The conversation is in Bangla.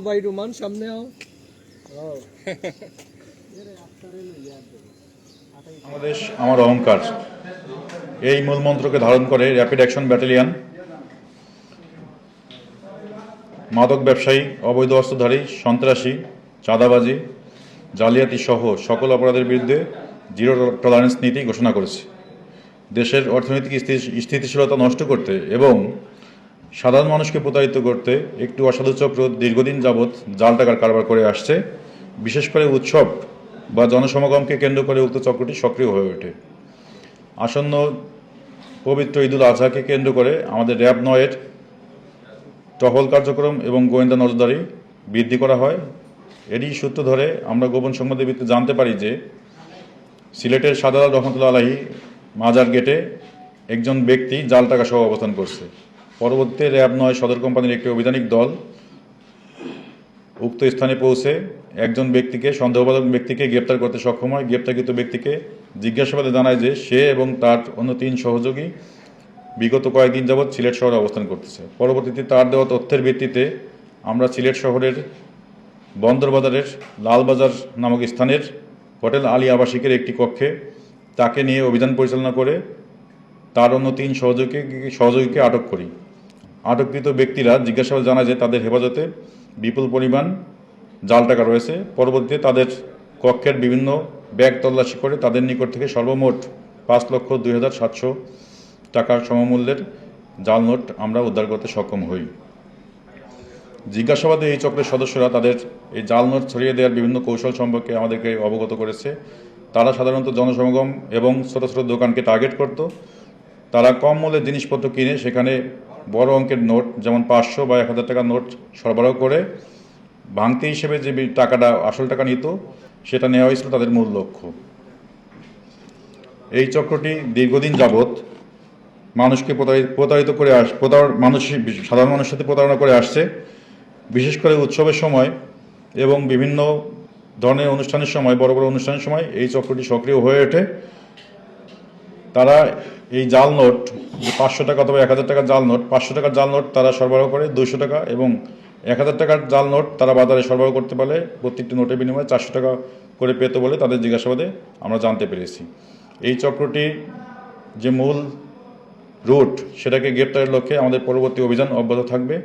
ভাই রুমান সামনে আও। বাংলাদেশ আমার অহংকার, এই মূলমন্ত্রকে ধারণ করে র্যাপিড অ্যাকশন ব্যাটালিয়ন মাদক ব্যবসায়ী, অবৈধ অস্ত্রধারী, সন্ত্রাসী, চাঁদাবাজি, জালিয়াতি সহ সকল অপরাধের বিরুদ্ধে জিরো টলারেন্স নীতি ঘোষণা করেছে। দেশের অর্থনৈতিক স্থিতিশীলতা নষ্ট করতে এবং সাধারণ মানুষকে প্রতারিত করতে একটু অসাধু চক্র দীর্ঘদিন যাবৎ জাল টাকার কারবার করে আসছে। বিশেষ করে উৎসব বা জনসমাগমকে কেন্দ্র করে উক্ত চক্রটি সক্রিয় হয়ে ওঠে। আসন্ন পবিত্র ঈদুল আজহাকে কেন্দ্র করে আমাদের র্যাব ৯-এর টহল কার্যক্রম এবং গোয়েন্দা নজরদারি বৃদ্ধি করা হয়। এরই সূত্র ধরে আমরা গোপন সংবাদের ভিত্তিতে জানতে পারি যে সিলেটের শাহজালাল রহমতুল্লাহ আলাহি মাজার গেটে একজন ব্যক্তি জাল টাকা সহ অবস্থান করছে। পরবর্তীতে র্যাব ৯ সদর কোম্পানির একটি অভিযানিক দল উক্ত স্থানে পৌঁছে একজন ব্যক্তিকে, সন্দেহভাজন ব্যক্তিকে গ্রেপ্তার করতে সক্ষম হয়। গ্রেপ্তারকৃত ব্যক্তিকে জিজ্ঞাসাবাদে জানায় যে সে এবং তার অন্য ৩ সহযোগী বিগত কয়েকদিন যাবৎ সিলেট শহরে অবস্থান করতেছে। পরবর্তীতে তার দেওয়া তথ্যের ভিত্তিতে আমরা সিলেট শহরের বন্দরবাজারের লালবাজার নামক স্থানের হোটেল আলী আবাসিকের একটি কক্ষে তাকে নিয়ে অভিযান পরিচালনা করে তার অন্য ৩ সহযোগীকে আটক করি। আটককৃত ব্যক্তিরা জিজ্ঞাসাবাদে জানায় যে তাদের হেফাজতে বিপুল পরিমাণ জাল টাকা রয়েছে। পরবর্তীতে তাদের কক্ষের বিভিন্ন ব্যাগ তল্লাশি করে তাদের নিকট থেকে সর্বমোট ৫,০২,৭০০ টাকার সমমূল্যের জাল নোট আমরা উদ্ধার করতে সক্ষম হই। জিজ্ঞাসাবাদে এই চক্রের সদস্যরা তাদের এই জাল নোট ছড়িয়ে দেওয়ার বিভিন্ন কৌশল সম্পর্কে আমাদেরকে অবগত করেছে। তারা সাধারণত জনসমাগম এবং ছোটো ছোটো দোকানকে টার্গেট করত। তারা কম মূল্যের জিনিসপত্র কিনে সেখানে বড় অঙ্কের নোট, যেমন ৫০০ বা ১,০০০ টাকার নোট সরবরাহ করে ভাঙতি হিসেবে যে টাকাটা, আসল টাকা নিত, সেটা নেওয়া হয়েছিল তাদের মূল লক্ষ্য। এই চক্রটি দীর্ঘদিন যাবৎ মানুষকে প্রতারিত করে সাধারণ মানুষের সাথে প্রতারণা করে আসছে। বিশেষ করে উৎসবের সময় এবং বিভিন্ন ধরনের অনুষ্ঠানের সময়, বড় বড় অনুষ্ঠানের সময় এই চক্রটি সক্রিয় হয়ে ওঠে। তারা এই জাল নোট, ৫০০ টাকা অথবা ১,০০০ টাকার জাল নোট, ৫০০ টাকার জাল নোট তারা সরবরাহ করে ২০০ টাকা এবং ১,০০০ টাকার জাল নোট তারা বাজারে সরবরাহ করতে পারলে প্রত্যেকটি নোটের বিনিময়ে ৪০০ টাকা করে পেত বলে তাদের জিজ্ঞাসাবাদে আমরা জানতে পেরেছি। এই চক্রটি যে মূল রুট, সেটাকে গ্রেপ্তারের লক্ষ্যে আমাদের পরবর্তী অভিযান অব্যাহত থাকবে।